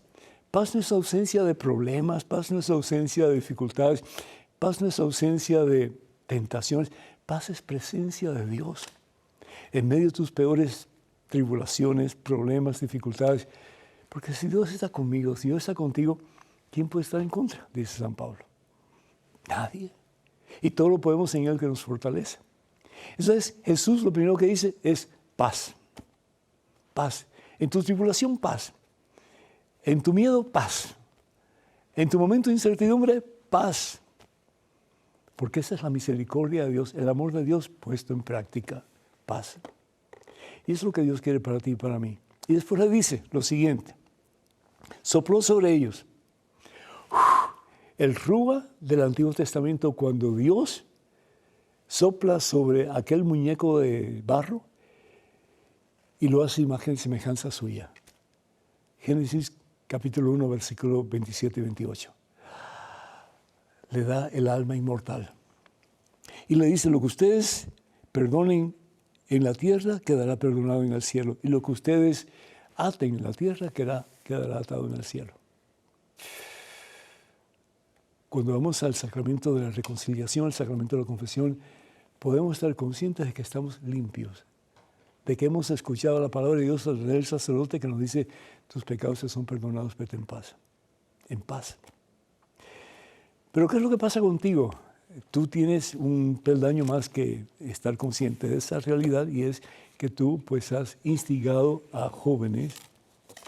Paz no es ausencia de problemas, paz no es ausencia de dificultades, paz no es ausencia de tentaciones, paz es presencia de Dios. En medio de tus peores tribulaciones, problemas, dificultades, porque si Dios está conmigo, si Dios está contigo, ¿quién puede estar en contra? Dice San Pablo. Nadie. Y todo lo podemos en Él que nos fortalece. Entonces, Jesús lo primero que dice es paz. Paz. En tu tribulación, paz. En tu miedo, paz. En tu momento de incertidumbre, paz. Porque esa es la misericordia de Dios, el amor de Dios puesto en práctica. Paz. Y eso es lo que Dios quiere para ti y para mí. Y después le dice lo siguiente. Sopló sobre ellos. El rúa del Antiguo Testamento, cuando Dios sopla sobre aquel muñeco de barro y lo hace imagen y semejanza suya. Génesis capítulo 1, versículo 27 y 28. Le da el alma inmortal. Y le dice, lo que ustedes perdonen en la tierra, quedará perdonado en el cielo. Y lo que ustedes aten en la tierra, quedará atado en el cielo. Cuando vamos al sacramento de la reconciliación, al sacramento de la confesión, podemos estar conscientes de que estamos limpios, de que hemos escuchado la palabra de Dios del sacerdote que nos dice, tus pecados te son perdonados, vete en paz. En paz. Pero ¿qué es lo que pasa contigo? Tú tienes un peldaño más que estar consciente de esa realidad y es que tú pues has instigado a jóvenes,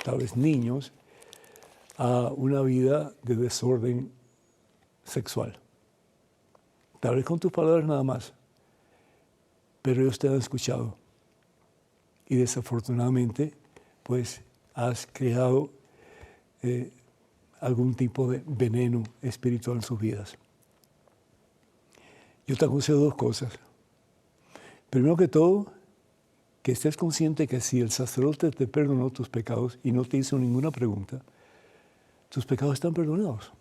tal vez niños, a una vida de desorden sexual. Tal vez con tus palabras nada más, pero ellos te han escuchado. Y desafortunadamente, pues has creado algún tipo de veneno espiritual en sus vidas. Yo te aconsejo 2 cosas. Primero que todo, que estés consciente que si el sacerdote te perdonó tus pecados y no te hizo ninguna pregunta, tus pecados están perdonados.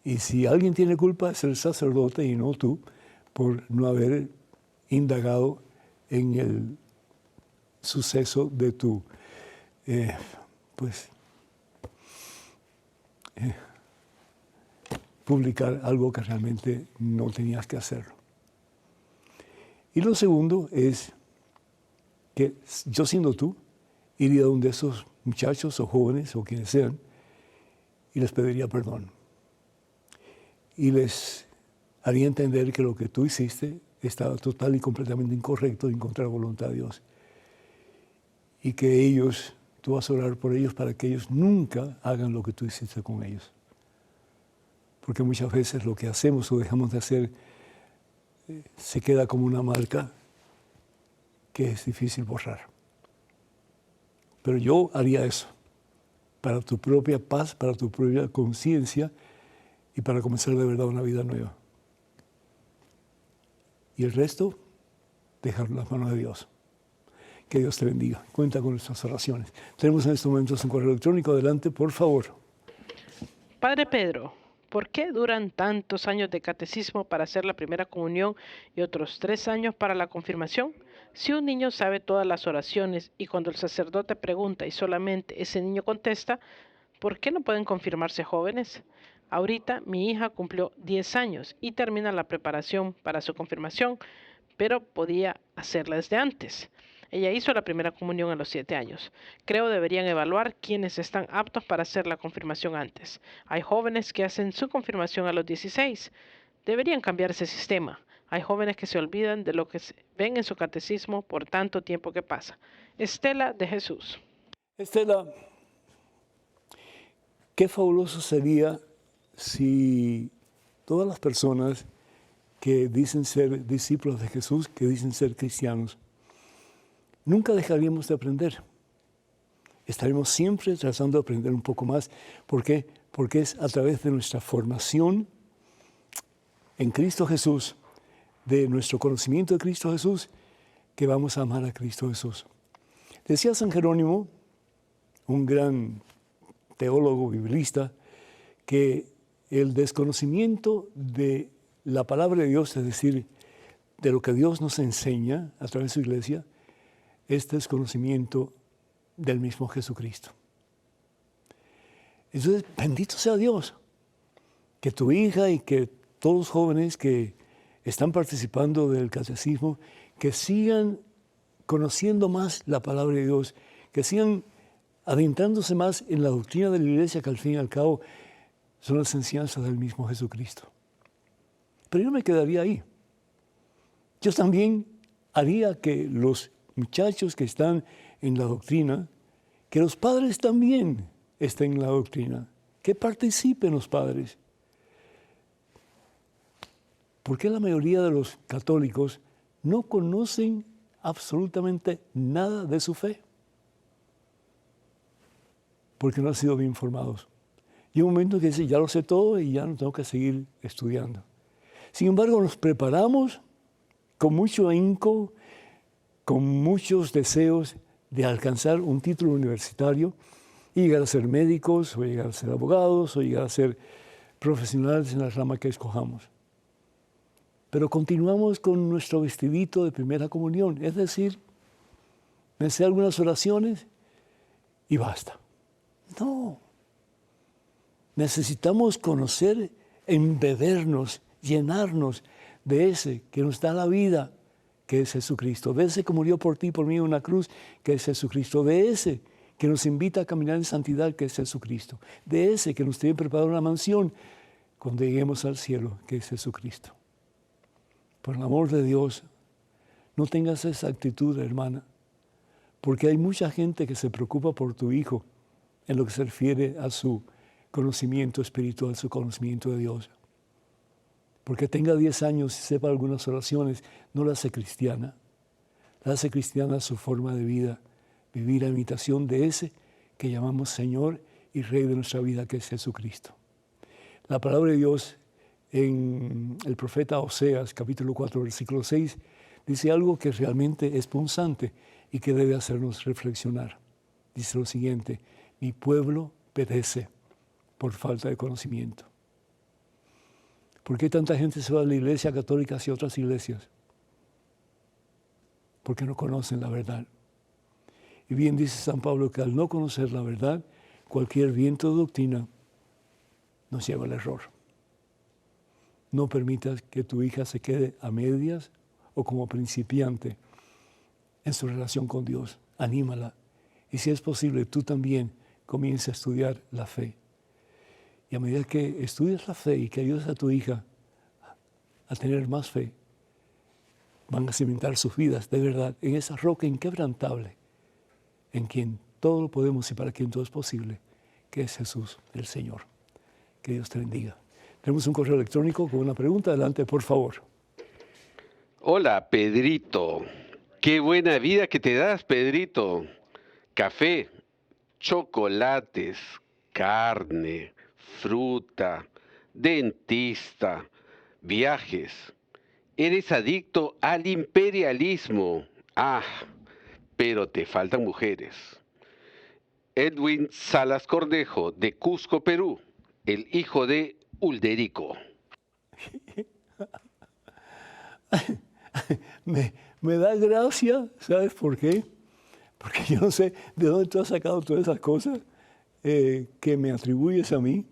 Y si alguien tiene culpa es el sacerdote y no tú, por no haber indagado en el suceso de tu, publicar algo que realmente no tenías que hacerlo. Y lo segundo es que yo siendo tú, iría a donde esos muchachos o jóvenes o quienes sean y les pediría perdón. Y les haría entender que lo que tú hiciste estaba total y completamente incorrecto en contra de la voluntad de Dios. Y que ellos, tú vas a orar por ellos para que ellos nunca hagan lo que tú hiciste con ellos. Porque muchas veces lo que hacemos o dejamos de hacer se queda como una marca que es difícil borrar. Pero yo haría eso, para tu propia paz, para tu propia conciencia y para comenzar de verdad una vida nueva. Y el resto, dejarlo en las manos de Dios. Que Dios te bendiga. Cuenta con nuestras oraciones. Tenemos en estos momentos un correo electrónico. Adelante, por favor. Padre Pedro, ¿por qué duran tantos años de catecismo para hacer la primera comunión y otros 3 años para la confirmación? Si un niño sabe todas las oraciones y cuando el sacerdote pregunta y solamente ese niño contesta, ¿por qué no pueden confirmarse jóvenes? Ahorita mi hija cumplió 10 años y termina la preparación para su confirmación, pero podía hacerla desde antes. Ella hizo la primera comunión a los 7 años. Creo deberían evaluar quiénes están aptos para hacer la confirmación antes. Hay jóvenes que hacen su confirmación a los 16. Deberían cambiar ese sistema. Hay jóvenes que se olvidan de lo que ven en su catecismo por tanto tiempo que pasa. Estela de Jesús. Estela, qué fabuloso sería si todas las personas que dicen ser discípulos de Jesús, que dicen ser cristianos, nunca dejaríamos de aprender. Estaremos siempre tratando de aprender un poco más. ¿Por qué? Porque es a través de nuestra formación en Cristo Jesús, de nuestro conocimiento de Cristo Jesús, que vamos a amar a Cristo Jesús. Decía San Jerónimo, un gran teólogo biblista, que el desconocimiento de la palabra de Dios, es decir, de lo que Dios nos enseña a través de su iglesia, es desconocimiento del mismo Jesucristo. Entonces, bendito sea Dios, que tu hija y que todos los jóvenes que están participando del catecismo, que sigan conociendo más la palabra de Dios, que sigan adentrándose más en la doctrina de la iglesia, que al fin y al cabo son las enseñanzas del mismo Jesucristo. Pero yo me quedaría ahí. Yo también haría que los muchachos que están en la doctrina, que los padres también estén en la doctrina, que participen los padres. ¿Por qué la mayoría de los católicos no conocen absolutamente nada de su fe? Porque no han sido bien formados. Y hay un momento que dice, ya lo sé todo y ya no tengo que seguir estudiando. Sin embargo, nos preparamos con mucho ahínco, con muchos deseos de alcanzar un título universitario y llegar a ser médicos, o llegar a ser abogados, o llegar a ser profesionales en la rama que escojamos. Pero continuamos con nuestro vestidito de primera comunión, es decir, me sé algunas oraciones y basta. No. Necesitamos conocer, embebernos, llenarnos de ese que nos da la vida, que es Jesucristo, de ese que murió por ti y por mí en una cruz, que es Jesucristo, de ese que nos invita a caminar en santidad, que es Jesucristo, de ese que nos tiene preparada una mansión cuando lleguemos al cielo, que es Jesucristo. Por el amor de Dios, no tengas esa actitud, hermana, porque hay mucha gente que se preocupa por tu hijo en lo que se refiere a su conocimiento espiritual, su conocimiento de Dios. Porque tenga 10 años y sepa algunas oraciones, no la hace cristiana. La hace cristiana su forma de vida, vivir a imitación de ese que llamamos Señor y Rey de nuestra vida, que es Jesucristo. La palabra de Dios en el profeta Oseas, capítulo 4, versículo 6, dice algo que realmente es punzante y que debe hacernos reflexionar. Dice lo siguiente: mi pueblo perece por falta de conocimiento. ¿Por qué tanta gente se va de la iglesia católica hacia otras iglesias? Porque no conocen la verdad. Y bien dice San Pablo que al no conocer la verdad, cualquier viento de doctrina nos lleva al error. No permitas que tu hija se quede a medias o como principiante en su relación con Dios. Anímala. Y si es posible, tú también comienza a estudiar la fe. Y a medida que estudias la fe y que ayudas a tu hija a tener más fe, van a cimentar sus vidas de verdad en esa roca inquebrantable, en quien todo lo podemos y para quien todo es posible, que es Jesús, el Señor. Que Dios te bendiga. Tenemos un correo electrónico con una pregunta. Adelante, por favor. Hola, Pedrito. Qué buena vida que te das, Pedrito. Café, chocolates, carne, fruta, dentista, viajes. Eres adicto al imperialismo. Ah, pero te faltan mujeres. Edwin Salas Cornejo, de Cusco, Perú, el hijo de Ulderico. Me da gracia, ¿sabes por qué? Porque yo no sé de dónde tú has sacado todas esas cosas que me atribuyes a mí.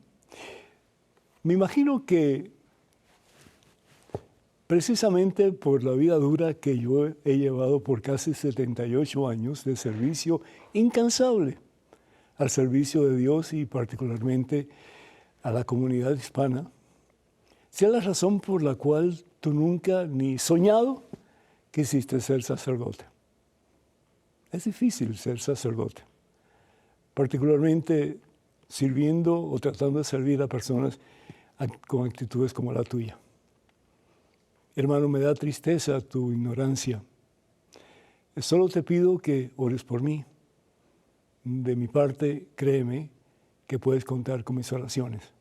Me imagino que precisamente por la vida dura que yo he llevado por casi 78 años de servicio incansable al servicio de Dios y particularmente a la comunidad hispana, sea la razón por la cual tú nunca ni soñado quisiste ser sacerdote. Es difícil ser sacerdote, particularmente sirviendo o tratando de servir a personas con actitudes como la tuya. Hermano, me da tristeza tu ignorancia. Solo te pido que ores por mí. De mi parte, créeme que puedes contar con mis oraciones.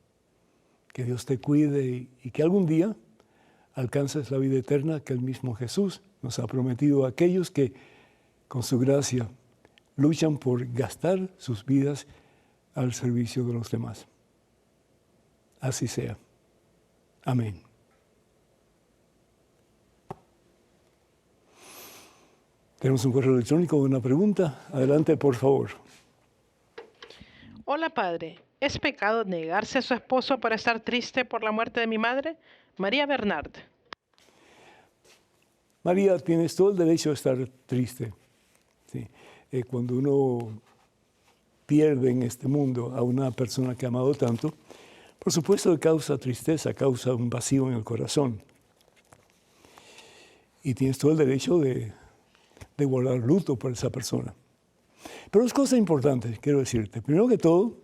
Que Dios te cuide y que algún día alcances la vida eterna que el mismo Jesús nos ha prometido a aquellos que, con su gracia, luchan por gastar sus vidas al servicio de los demás. Así sea. Amén. Tenemos un correo electrónico con una pregunta. Adelante, por favor. Hola, padre. ¿Es pecado negarse a su esposo para estar triste por la muerte de mi madre? María Bernard. María, tienes todo el derecho a estar triste. Sí. Cuando uno pierde en este mundo a una persona que ha amado tanto, por supuesto causa tristeza, causa un vacío en el corazón. Y tienes todo el derecho de guardar luto por esa persona. Pero dos cosas importantes, quiero decirte. Primero que todo,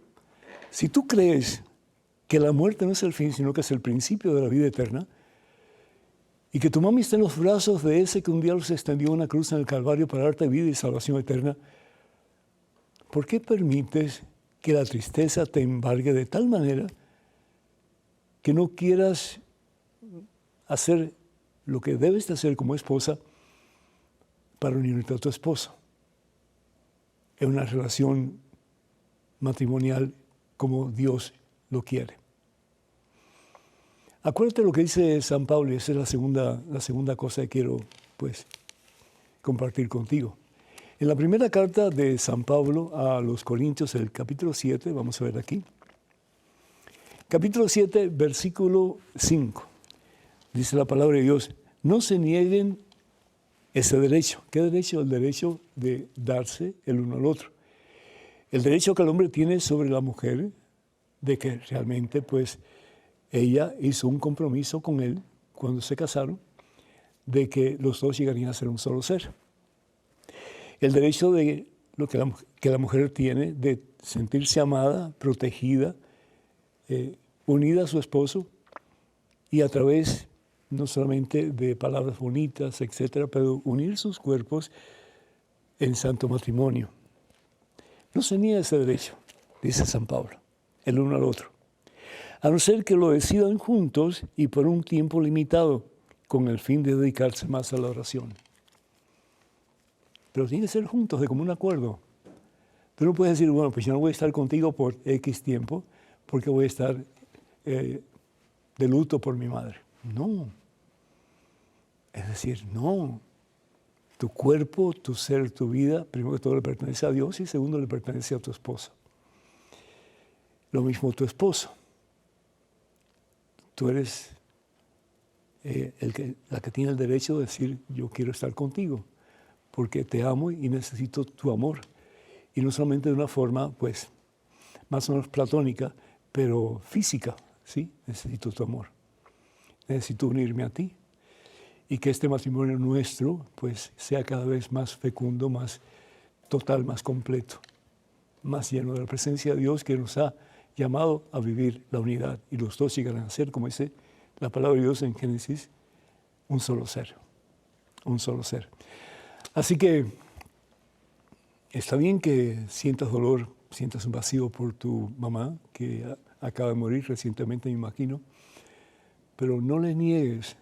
si tú crees que la muerte no es el fin, sino que es el principio de la vida eterna, y que tu mami está en los brazos de ese que un día se extendió una cruz en el Calvario para darte vida y salvación eterna, ¿por qué permites que la tristeza te embargue de tal manera que no quieras hacer lo que debes de hacer como esposa para unirte a tu esposo en una relación matrimonial como Dios lo quiere? Acuérdate lo que dice San Pablo, y esa es la segunda cosa que quiero compartir contigo. En la primera carta de San Pablo a los Corintios, el capítulo 7, vamos a ver aquí. Capítulo 7, versículo 5. Dice la palabra de Dios: no se nieguen ese derecho. ¿Qué derecho? El derecho de darse el uno al otro. El derecho que el hombre tiene sobre la mujer, de que realmente pues ella hizo un compromiso con él cuando se casaron, de que los dos llegarían a ser un solo ser. El derecho de lo que la mujer tiene de sentirse amada, protegida, unida a su esposo, y a través no solamente de palabras bonitas, etcétera, pero unir sus cuerpos en santo matrimonio. No se niega ese derecho, dice San Pablo, el uno al otro, a no ser que lo decidan juntos y por un tiempo limitado, con el fin de dedicarse más a la oración. Pero tiene que ser juntos, de común acuerdo. Tú no puedes decir, bueno, pues yo no voy a estar contigo por X tiempo, porque voy a estar de luto por mi madre. No. Es decir, no. Tu cuerpo, tu ser, tu vida, primero que todo le pertenece a Dios y segundo le pertenece a tu esposa. Lo mismo tu esposo. Tú eres la que tiene el derecho de decir, yo quiero estar contigo, porque te amo y necesito tu amor. Y no solamente de una forma, pues, más o menos platónica, pero física, ¿sí? Necesito tu amor. Necesito unirme a ti. Y que este matrimonio nuestro, pues, sea cada vez más fecundo, más total, más completo, más lleno de la presencia de Dios que nos ha llamado a vivir la unidad. Y los dos llegarán a ser, como dice la palabra de Dios en Génesis, un solo ser. Un solo ser. Así que está bien que sientas dolor, sientas un vacío por tu mamá, que acaba de morir recientemente, me imagino, pero no le niegues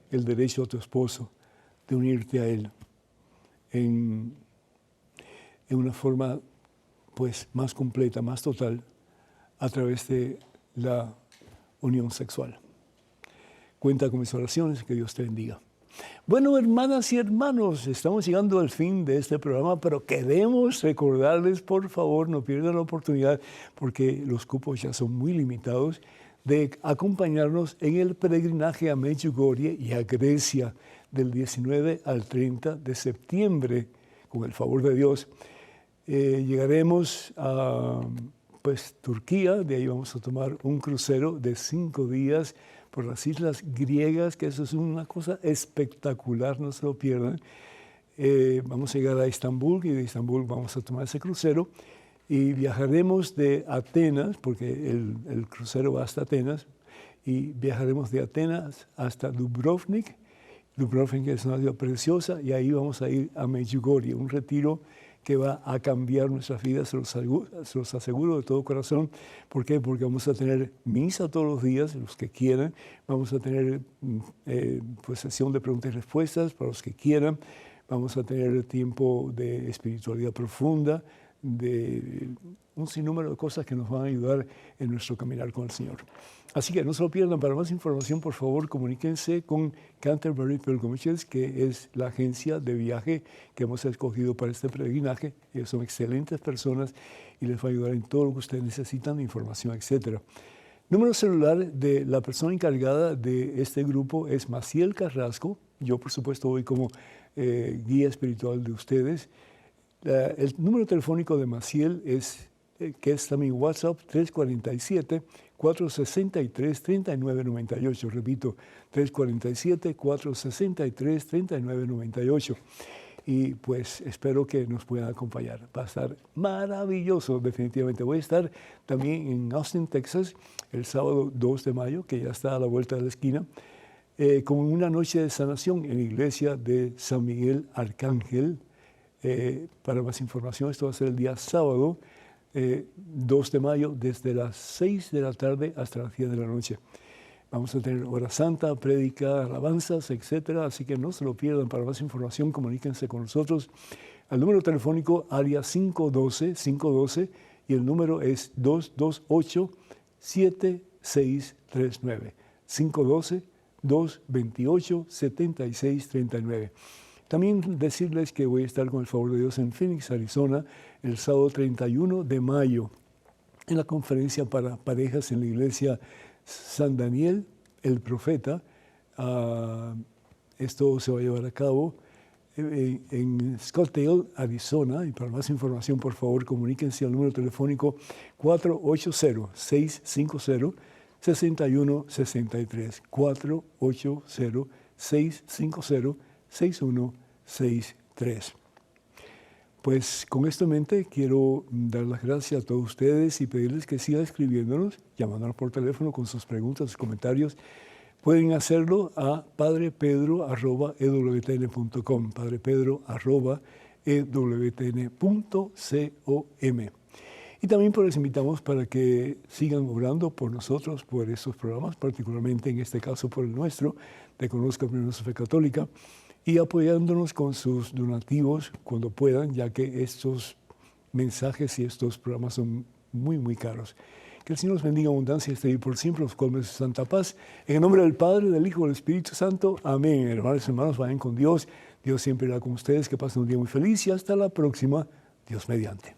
el derecho a tu esposo de unirte a él en una forma pues más completa, más total, a través de la unión sexual. Cuenta con mis oraciones, que Dios te bendiga. Bueno, hermanas y hermanos, estamos llegando al fin de este programa, pero queremos recordarles, por favor, no pierdan la oportunidad, porque los cupos ya son muy limitados, de acompañarnos en el peregrinaje a Medjugorje y a Grecia del 19 al 30 de septiembre, con el favor de Dios. Llegaremos a Turquía, de ahí vamos a tomar un crucero de 5 días por las islas griegas, que eso es una cosa espectacular, no se lo pierdan. Vamos a llegar a Estambul y de Estambul vamos a tomar ese crucero y viajaremos de Atenas, porque el crucero va hasta Atenas, y viajaremos de Atenas hasta Dubrovnik. Dubrovnik es una ciudad preciosa y ahí vamos a ir a Medjugorje, un retiro que va a cambiar nuestras vidas, se los aseguro de todo corazón. ¿Por qué? Porque vamos a tener misa todos los días, los que quieran, vamos a tener pues, sesión de preguntas y respuestas para los que quieran, vamos a tener tiempo de espiritualidad profunda, de un sinnúmero de cosas que nos van a ayudar en nuestro caminar con el Señor. Así que no se lo pierdan. Para más información, por favor, comuníquense con Canterbury Pilgrimages, que es la agencia de viaje que hemos escogido para este peregrinaje. Ellos son excelentes personas y les va a ayudar en todo lo que ustedes necesitan, información, etc. Número celular de la persona encargada de este grupo es Maciel Carrasco. Yo, por supuesto, voy como guía espiritual de ustedes. El número telefónico de Maciel es, que es también WhatsApp, 347-463-3998. Repito, 347-463-3998. Y pues espero que nos puedan acompañar. Va a estar maravilloso, definitivamente. Voy a estar también en Austin, Texas, el sábado 2 de mayo, que ya está a la vuelta de la esquina, con una noche de sanación en la iglesia de San Miguel Arcángel. Para más información, esto va a ser el día sábado 2 de mayo, desde las 6 de la tarde hasta las 10 de la noche. Vamos a tener hora santa, prédica, alabanzas, etc. Así que no se lo pierdan. Para más información, comuníquense con nosotros al número telefónico área 512 y el número es 228-7639. 512-228-7639. También decirles que voy a estar con el favor de Dios en Phoenix, Arizona, el sábado 31 de mayo, en la conferencia para parejas en la iglesia San Daniel, el Profeta. Esto se va a llevar a cabo en Scottsdale, Arizona. Y para más información, por favor, comuníquense al número telefónico 480-650-6163. 480-650-6163. Pues con esto en mente quiero dar las gracias a todos ustedes y pedirles que sigan escribiéndonos, llamándonos por teléfono con sus preguntas, sus comentarios. Pueden hacerlo a padrepedro@ewtn.com, padrepedro@ewtn.com. Y también pues les invitamos para que sigan orando por nosotros, por estos programas, particularmente en este caso por el nuestro, de Conozca Primero Su Fe Católica, y apoyándonos con sus donativos cuando puedan, ya que estos mensajes y estos programas son muy, muy caros. Que el Señor los bendiga en abundancia y esté ahí por siempre, los colmes de su santa paz. En el nombre del Padre, del Hijo y del Espíritu Santo. Amén. Hermanos, vayan con Dios. Dios siempre irá con ustedes. Que pasen un día muy feliz y hasta la próxima. Dios mediante.